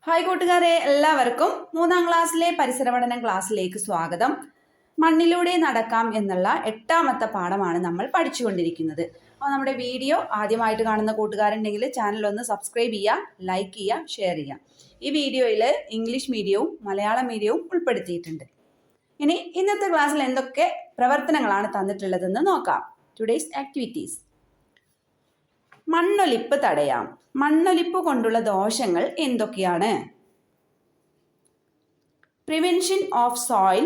Hi കൂട്ടുകാരെ, എല്ലാവർക്കും 3ാം ക്ലാസ്സിലെ പരിസര പഠനം ക്ലാസ്സിലേക്ക് സ്വാഗതം. മണ്ണിലൂടെ നടക്കാം എന്നുള്ള 8ാമത്തെ പാഠമാണ് നമ്മൾ പഠിച്ചുകൊണ്ടിരിക്കുന്നത്. അപ്പോൾ നമ്മുടെ വീഡിയോ ആദ്യമായിട്ട് കാണുന്ന കൂട്ടുകാരുണ്ടെങ്കിൽ ചാനലൊന്ന് സബ്സ്ക്രൈബ് ചെയ്യുക, ലൈക്ക് ചെയ്യുക, ഷെയർ ചെയ്യുക. ഈ വീഡിയോയിൽ ഇംഗ്ലീഷ് മീഡിയവും മലയാളം മീഡിയവും ഉൾപ്പെടുത്തിയിട്ടുണ്ട്. ഇനി ഇന്നത്തെ ക്ലാസ്സിൽ എന്തൊക്കെ പ്രവർത്തനങ്ങളാണ് തന്നിട്ടുള്ളതെന്ന് നോക്കാം. Today's activities. മണ്ണൊലിപ്പ് തടയാം. മണ്ണൊലിപ്പ് കൊണ്ടുള്ള ദോഷങ്ങൾ എന്തൊക്കെയാണ്? Prevention of soil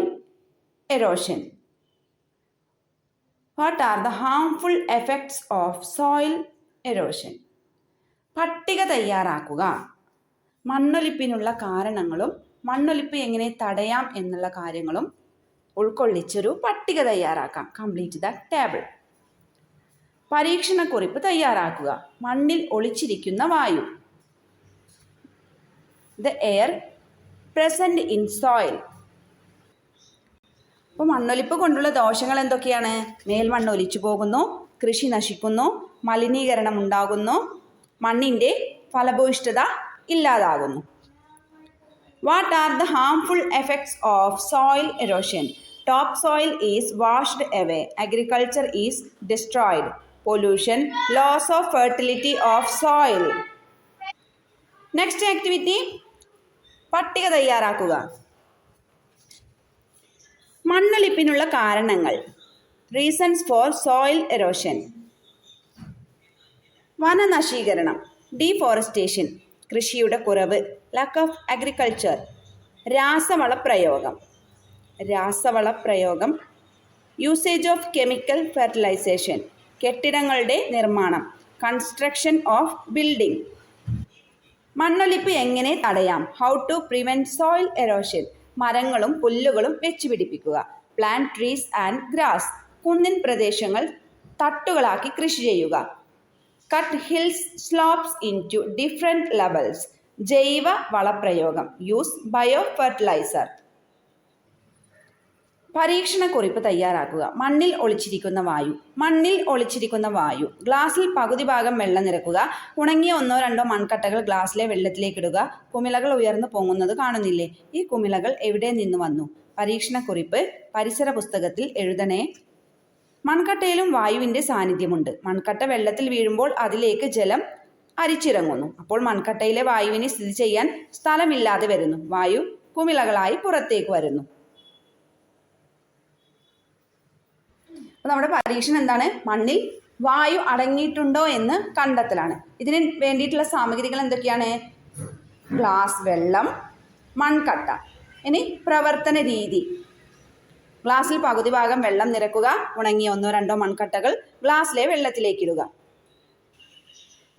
erosion. What are the harmful effects of soil erosion? പട്ടിക തയ്യാറാക്കുക. മണ്ണൊലിപ്പിനുള്ള കാരണങ്ങളും മണ്ണൊലിപ്പ് എങ്ങനെ തടയാം എന്നുള്ള കാര്യങ്ങളും ഉൾക്കൊള്ളിച്ചൊരു പട്ടിക തയ്യാറാക്കാം. Complete the table. പരീക്ഷണക്കുറിപ്പ് തയ്യാറാക്കുക. മണ്ണിൽ ഒളിച്ചിരിക്കുന്ന വായു. The air present in soil. അപ്പോൾ മണ്ണൊലിപ്പ് കൊണ്ടുള്ള ദോഷങ്ങൾ എന്തൊക്കെയാണ്? മേൽമണ്ണ് ഒലിച്ചു പോകുന്നു, കൃഷി നശിക്കുന്നു, മലിനീകരണം ഉണ്ടാകുന്നു, മണ്ണിൻ്റെ ഫലഭൂയിഷ്ഠത ഇല്ലാതാകുന്നു. What are the harmful effects of soil erosion? Top soil is washed away, agriculture is destroyed, pollution, loss of fertility of soil. Next activity, പട്ടിക തയ്യാറാക്കുക. മണ്ണൊലിപ്പിനുള്ള കാരണങ്ങൾ. Reasons for soil erosion. വനനശീകരണം, ഡീഫോറസ്റ്റേഷൻ, കൃഷിയുടെ കുറവ്, lack of agriculture. രാസവളപ്രയോഗം. Usage of chemical fertilization, കെട്ടിടങ്ങളുടെ നിർമ്മാണം, കൺസ്ട്രക്ഷൻ ഓഫ് ബിൽഡിംഗ്. മണ്ണൊലിപ്പ് എങ്ങനെ തടയാം? How to prevent soil erosion. മരങ്ങളും പുല്ലുകളും വെച്ചുപിടിപ്പിക്കുക. Plant trees and grass. കുന്നിൻ പ്രദേശങ്ങൾ തട്ടുകളാക്കി കൃഷി ചെയ്യുക. Cut hills slopes in to different levels. ജൈവ വളപ്രയോഗം. Use bio fertiliser. പരീക്ഷണക്കുറിപ്പ് തയ്യാറാക്കുക. മണ്ണിൽ ഒളിച്ചിരിക്കുന്ന വായു. ഗ്ലാസ്സിൽ പകുതി ഭാഗം വെള്ളം നിറക്കുക. ഉണങ്ങിയ 1-2 മൺകട്ടകൾ ഗ്ലാസ്സിലെ വെള്ളത്തിലേക്കിടുക. കുമിളകൾ ഉയർന്നു പൊങ്ങുന്നത് കാണുന്നില്ലേ? ഈ കുമിളകൾ എവിടെ നിന്ന് വന്നു? പരീക്ഷണക്കുറിപ്പ് പരിസര പുസ്തകത്തിൽ എഴുതണേ. മൺകട്ടയിലും വായുവിൻ്റെ സാന്നിധ്യമുണ്ട്. മൺകട്ട വെള്ളത്തിൽ വീഴുമ്പോൾ അതിലേക്ക് ജലം അരിച്ചിറങ്ങുന്നു. അപ്പോൾ മൺകട്ടയിലെ വായുവിനെ സ്ഥിതി ചെയ്യാൻ സ്ഥലമില്ലാതെ വരുന്നു. വായു കുമിളകളായി പുറത്തേക്ക് വരുന്നു. അപ്പോൾ നമ്മുടെ പരീക്ഷണം എന്താണ്? മണ്ണിൽ വായു അടങ്ങിയിട്ടുണ്ടോ എന്ന് കണ്ടെത്തലാണ്. ഇതിന് വേണ്ടിയിട്ടുള്ള സാമഗ്രികൾ എന്തൊക്കെയാണ്? ഗ്ലാസ്, വെള്ളം, മൺകട്ട. ഇനി പ്രവർത്തന രീതി. ഗ്ലാസ്സിൽ പകുതി ഭാഗം വെള്ളം നിറക്കുക. ഉണങ്ങിയ 1-2 മൺകട്ടകൾ ഗ്ലാസ്സിലെ വെള്ളത്തിലേക്കിടുക.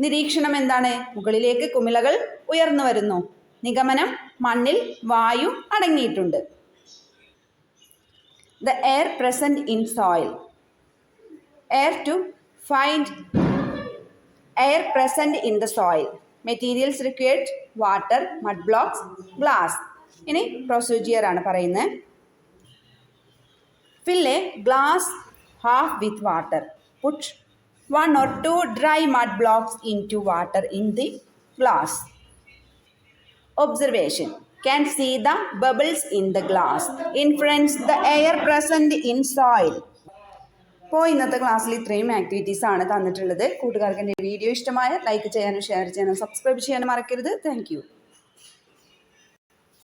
നിരീക്ഷണം എന്താണ്? മുകളിലേക്ക് കുമിളകൾ ഉയർന്നു വരുന്നു. നിഗമനം, മണ്ണിൽ വായു അടങ്ങിയിട്ടുണ്ട്. The air present in soil. Air present in the soil. Materials required: water, mud blocks, glass. ഇനി പ്രൊസീജിയർ ആണ് പറയുന്നത്. Fill a glass half with water. Put 1 or 2 dry mud blocks into water in the glass. Observation. Can see the bubbles in the glass. Inference the air present in soil. അപ്പോൾ ഇന്നത്തെ ക്ലാസ്സിൽ ഇത്രയും activities ആണ് തന്നിട്ടുള്ളത്. കൂട്ടുകാർക്ക് എൻ്റെ video ഇഷ്ടമായ like ചെയ്യാനും ഷെയർ ചെയ്യാനും സബ്സ്ക്രൈബ് ചെയ്യാനും മറക്കരുത്. Thank you.